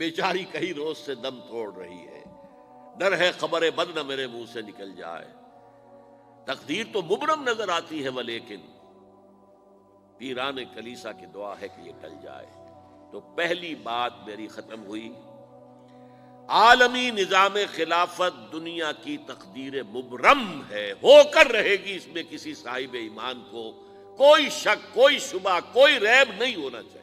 بیچاری کئی روز سے دم توڑ رہی ہے، ڈر ہے خبر بد نہ میرے منہ سے نکل جائے، تقدیر تو مبرم نظر آتی ہے ولیکن پیران کلیسا کی دعا ہے کہ یہ ٹل جائے۔ تو پہلی بات میری ختم ہوئی، عالمی نظام خلافت دنیا کی تقدیر مبرم ہے، ہو کر رہے گی، اس میں کسی صاحب ایمان کو کوئی شک، کوئی شبہ، کوئی ریب نہیں ہونا چاہیے۔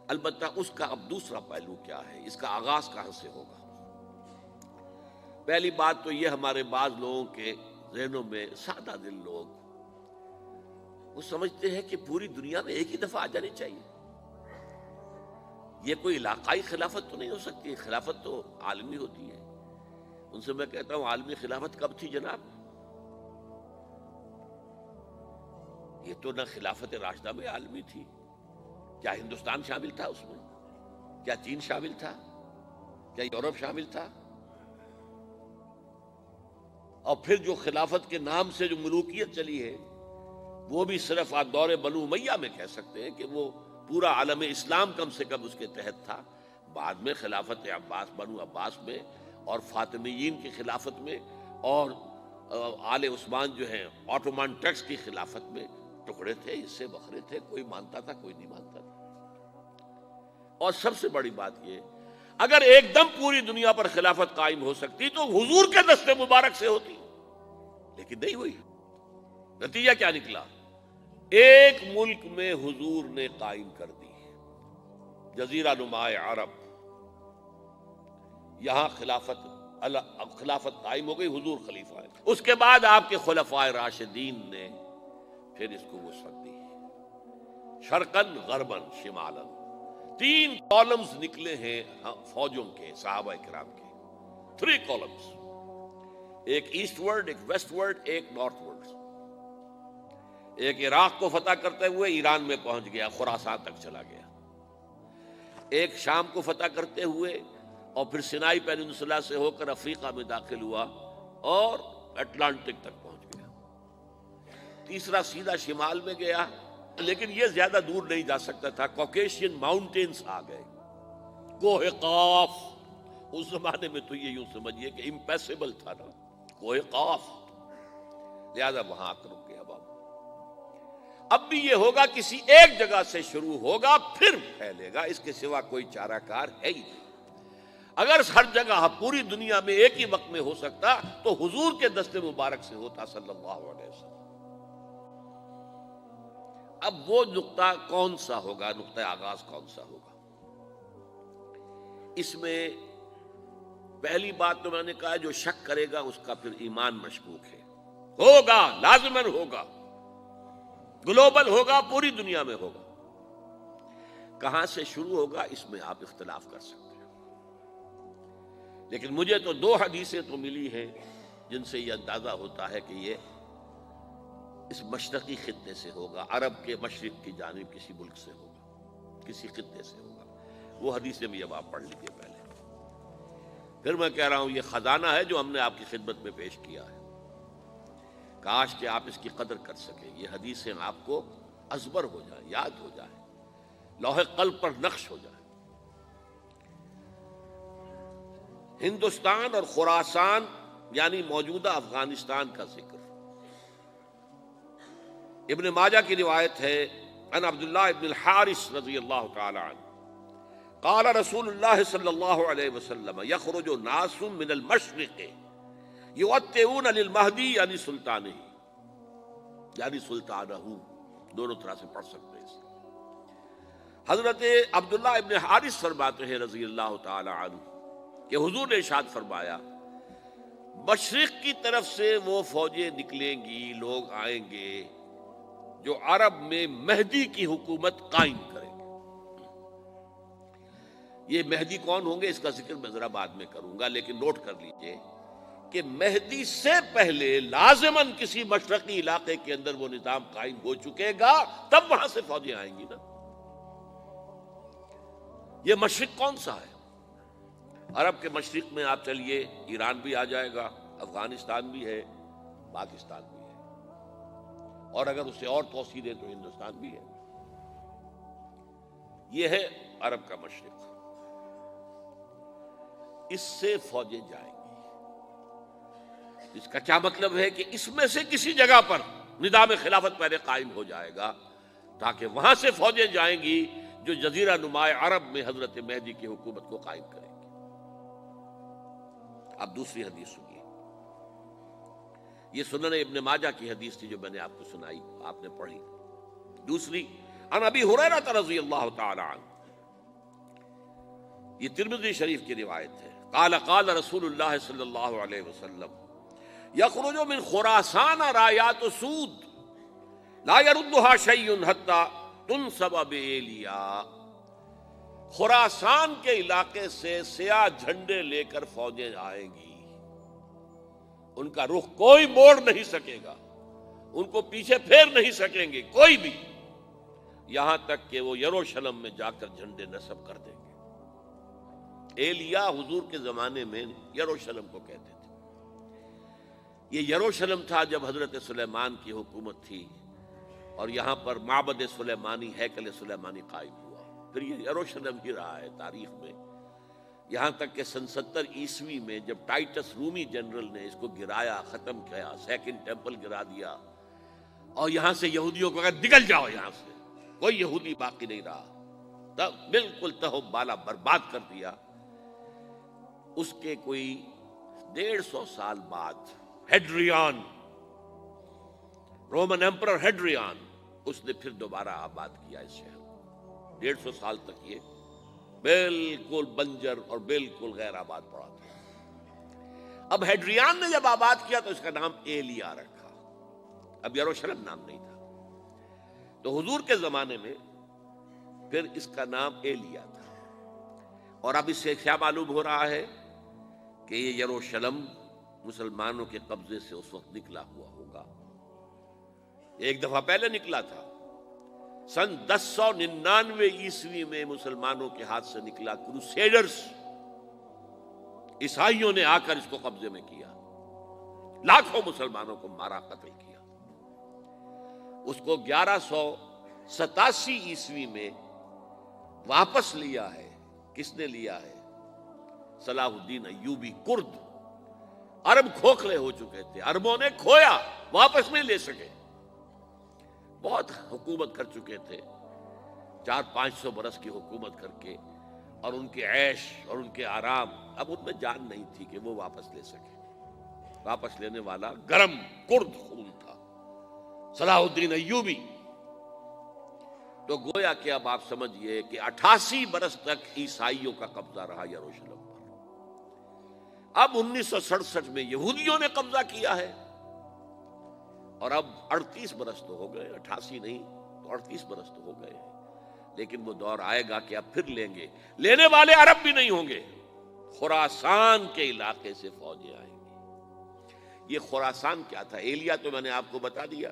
البتہ اس کا اب دوسرا پہلو کیا ہے، اس کا آغاز کہاں سے ہوگا؟ پہلی بات تو یہ، ہمارے بعض لوگوں کے ذہنوں میں، سادہ دل لوگ وہ سمجھتے ہیں کہ پوری دنیا میں ایک ہی دفعہ آ جانی چاہیے۔ یہ کوئی علاقائی خلافت تو نہیں ہو سکتی، خلافت تو عالمی ہوتی ہے۔ ان سے میں کہتا ہوں عالمی خلافت کب تھی جناب؟ یہ تو نہ خلافت راشدہ میں عالمی تھی، کیا ہندوستان شامل تھا اس میں؟ کیا چین شامل تھا؟ کیا یورپ شامل تھا؟ اور پھر جو خلافت کے نام سے جو ملوکیت چلی ہے، وہ بھی صرف آپ دور بنو امیہ میں کہہ سکتے ہیں کہ وہ پورا عالم اسلام کم سے کم اس کے تحت تھا۔ بعد میں خلافت عباس، بنو عباس میں، اور فاطمیین کی خلافت میں، اور آل عثمان جو ہیں آٹومان ٹرکس کی خلافت میں ٹکڑے تھے، حصے بکھرے تھے، کوئی مانتا تھا، کوئی نہیں مانتا تھا۔ اور سب سے بڑی بات یہ، اگر ایک دم پوری دنیا پر خلافت قائم ہو سکتی تو حضور کے دست مبارک سے ہوتی، لیکن نہیں ہوئی۔ نتیجہ کیا نکلا؟ ایک ملک میں حضور نے قائم کر دی، جزیرہ نما عرب، یہاں خلافت قائم ہو گئی، حضور خلیفہ ہے۔ اس کے بعد آپ کے خلفائے راشدین نے پھر اس کو وسعت دی، شرقاً غرباً شمالاً، 3 کالمز نکلے ہیں فوجوں کے، صحابہ کرام کے، 3 کالمز، ایک ایسٹ ورڈ، ایک ویسٹ ورڈ، ایک نارتھ ورڈ۔ ایک عراق کو فتح کرتے ہوئے ایران میں پہنچ گیا، خراسان تک چلا گیا۔ ایک شام کو فتح کرتے ہوئے اور پھر سینائی پیننسولا سے ہو کر افریقہ میں داخل ہوا اور اٹلانٹک تک پہنچ گیا۔ تیسرا سیدھا شمال میں گیا، لیکن یہ زیادہ دور نہیں جا سکتا تھا، کوکیشین ماؤنٹینز آ گئے، کوہ قاف۔ اس زمانے میں تو یہ یوں سمجھیے کہ امپیسیبل تھا نا، کوہ قاف، لہذا وہاں آ کر رک گیا۔ اب بھی یہ ہوگا، کسی ایک جگہ سے شروع ہوگا پھر پھیلے گا، اس کے سوا کوئی چارہ کار ہے ہی نہیں۔ اگر ہر جگہ پوری دنیا میں ایک ہی وقت میں ہو سکتا تو حضور کے دست مبارک سے ہوتا صلی اللہ علیہ وسلم۔ اب وہ نقطہ کون سا ہوگا، نقطہ آغاز کون سا ہوگا؟ اس میں پہلی بات تو میں نے کہا، جو شک کرے گا اس کا پھر ایمان مشکوک ہے۔ ہوگا، لازماً ہوگا، گلوبل ہوگا، پوری دنیا میں ہوگا۔ کہاں سے شروع ہوگا اس میں آپ اختلاف کر سکتے ہیں، لیکن مجھے تو 2 حدیثیں تو ملی ہیں جن سے یہ اندازہ ہوتا ہے کہ یہ اس مشرقی خطے سے ہوگا، عرب کے مشرق کی جانب کسی ملک سے ہوگا، کسی خطے سے ہوگا۔ وہ حدیثیں بھی اب آپ پڑھ لیجیے پہلے، پھر میں کہہ رہا ہوں یہ خزانہ ہے جو ہم نے آپ کی خدمت میں پیش کیا ہے، کاش کہ آپ اس کی قدر کر سکیں، یہ حدیثیں آپ کو ازبر ہو جائیں، یاد ہو جائیں، لوح قلب پر نقش ہو جائیں۔ ہندوستان اور خراسان یعنی موجودہ افغانستان کا ذکر ابن ماجہ کی روایت ہے، عن عبداللہ ابن الحارث رضی اللہ تعالی عنہ قال رسول اللہ صلی اللہ علیہ وسلم یخرج ناس من المشرق یوطئون للمہدی یعنی سلطانہ، یعنی سلطانہ، دونوں طرح سے پڑھ سکتے ہیں۔ حضرت عبداللہ ابن حارث فرماتے ہیں رضی اللہ تعالی عنہ کہ حضور نے ارشاد فرمایا، مشرق کی طرف سے وہ فوجیں نکلیں گی، لوگ آئیں گے جو عرب میں مہدی کی حکومت قائم کریں گے۔ یہ مہدی کون ہوں گے اس کا ذکر میں ذرا بعد میں کروں گا، لیکن نوٹ کر لیجئے کہ مہدی سے پہلے لازماً کسی مشرقی علاقے کے اندر وہ نظام قائم ہو چکے گا، تب وہاں سے فوجیں آئیں گی نا۔ یہ مشرق کون سا ہے؟ عرب کے مشرق میں آپ چلیے، ایران بھی آ جائے گا، افغانستان بھی ہے، پاکستان بھی ہے، اور اگر اسے اور توسیع دیں تو ہندوستان بھی ہے۔ یہ ہے عرب کا مشرق، اس سے فوجیں جائیں گی۔ اس کا کیا مطلب ہے کہ اس میں سے کسی جگہ پر نظام خلافت پہلے قائم ہو جائے گا، تاکہ وہاں سے فوجیں جائیں گی جو جزیرہ نما عرب میں حضرت مہدی کی حکومت کو قائم کریں گی۔ اب دوسری حدیث سنیے، یہ سنن ابن ماجہ کی حدیث تھی جو میں نے آپ کو سنائی، آپ نے پڑھی۔ دوسری، عن ابی ہریرہ رضی اللہ تعالی عنہ، یہ ترمذی شریف کی روایت ہے، قال قال رسول اللہ صلی اللہ علیہ وسلم یخرج من خراسان رایات سود لا يردها شیء حتی تنصب بإیلیا، خراسان کے علاقے سے سیاہ جھنڈے لے کر فوجیں آئیں گی، ان کا رخ کوئی موڑ نہیں سکے گا، ان کو پیچھے پھیر نہیں سکیں گے کوئی بھی، یہاں تک کہ وہ یروشلم میں جا کر جھنڈے نصب کر دیں گے۔ ایلیا حضور کے زمانے میں یروشلم کو کہتے تھے۔ یہ یروشلم تھا جب حضرت سلیمان کی حکومت تھی، اور یہاں پر معبد سلیمانی، ہیکل سلیمانی قائم ہوا، پھر یہ یروشلم ہی رہا ہے تاریخ میں، یہاں تک کہ سن 70 عیسوی میں جب ٹائٹس رومی جنرل نے اس کو گرایا، ختم کیا، سیکنڈ ٹیمپل گرا دیا، اور یہاں سے یہودیوں کو کہا نکل جاؤ یہاں سے، کوئی یہودی باقی نہیں رہا، تب بالکل تہو بالا برباد کر دیا۔ اس کے کوئی 150 سال بعد ہیڈریان، رومن ایمپرر ہیڈریان، اس نے پھر دوبارہ آباد کیا اس شہر کو۔ 150 سال تک یہ بالکل بنجر اور بالکل غیر آباد پڑا تھا۔ اب ہیڈریان نے جب آباد کیا تو اس کا نام ایلیا رکھا، اب یروشلم نام نہیں تھا، تو حضور کے زمانے میں پھر اس کا نام ایلیا تھا۔ اور اب اس سے کیا معلوم ہو رہا ہے کہ یہ یروشلم مسلمانوں کے قبضے سے اس وقت نکلا ہوا ہوگا، ایک دفعہ پہلے نکلا تھا، سن 1099 عیسوی میں مسلمانوں کے ہاتھ سے نکلا، کروسیڈرز عیسائیوں نے آ کر اس کو قبضے میں کیا، لاکھوں مسلمانوں کو مارا، قتل کیا۔ اس کو 1187 عیسوی میں واپس لیا ہے، کس نے لیا ہے؟ صلاح الدین ایوبی، کرد، عرب کھوکھلے ہو چکے تھے، عربوں نے کھویا، واپس نہیں لے سکے، بہت حکومت کر چکے تھے، 400-500 برس کی حکومت کر کے، اور ان کے عیش اور ان کے آرام، اب ان میں جان نہیں تھی کہ وہ واپس لے سکے۔ واپس لینے والا گرم کرد خون تھا، صلاح الدین ایوبی۔ تو گویا کہ اب آپ سمجھئے کہ 88 برس تک عیسائیوں کا قبضہ رہا یروشلم پر۔ اب 1967 میں یہودیوں نے قبضہ کیا ہے، اور اب 38 برس تو ہو گئے، 88 نہیں تو 38 برس تو ہو گئے ہیں، لیکن وہ دور آئے گا کہ اب پھر لیں گے، لینے والے عرب بھی نہیں ہوں گے، خراسان کے علاقے سے فوجیں آئیں گی۔ یہ خراسان کیا تھا؟ ایلیا تو میں نے آپ کو بتا دیا،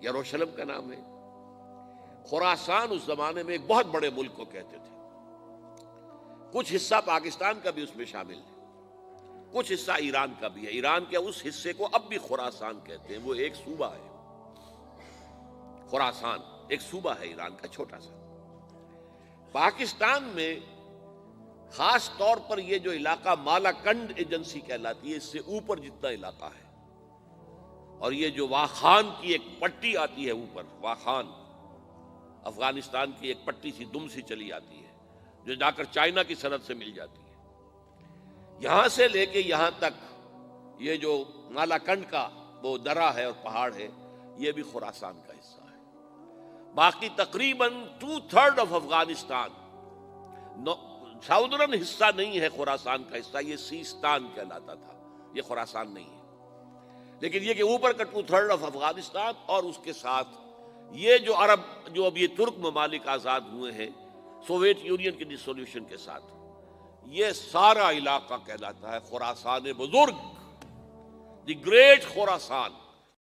یروشلم کا نام ہے۔ خراسان اس زمانے میں ایک بہت بڑے ملک کو کہتے تھے، کچھ حصہ پاکستان کا بھی اس میں شامل ہے، کچھ حصہ ایران کا بھی ہے، ایران کے اس حصے کو اب بھی خراسان کہتے ہیں، وہ ایک صوبہ ہے، خراسان ایک صوبہ ہے ایران کا چھوٹا سا۔ پاکستان میں خاص طور پر یہ جو علاقہ مالا کنڈ ایجنسی کہلاتی ہے، اس سے اوپر جتنا علاقہ ہے، اور یہ جو واخان کی ایک پٹی آتی ہے اوپر، واخان افغانستان کی ایک پٹی سی دم سی چلی آتی ہے جو جا کر چائنا کی سرحد سے مل جاتی ہے، یہاں سے لے کے یہاں تک یہ جو مالا کنڈ کا وہ درہ ہے اور پہاڑ ہے، یہ بھی خراسان کا حصہ ہے۔ باقی تقریباً 2/3 آف افغانستان ساؤدرن حصہ نہیں ہے خراسان کا حصہ، یہ سیستان کہلاتا تھا، یہ خراسان نہیں ہے، لیکن یہ کہ اوپر کا 2/3 آف افغانستان، اور اس کے ساتھ یہ جو عرب، جو اب یہ ترک ممالک آزاد ہوئے ہیں سوویت یونین کی ڈسولوشن کے ساتھ، یہ سارا علاقہ کہلاتا ہے خراسان بزرگ، دی گریٹ خراسان۔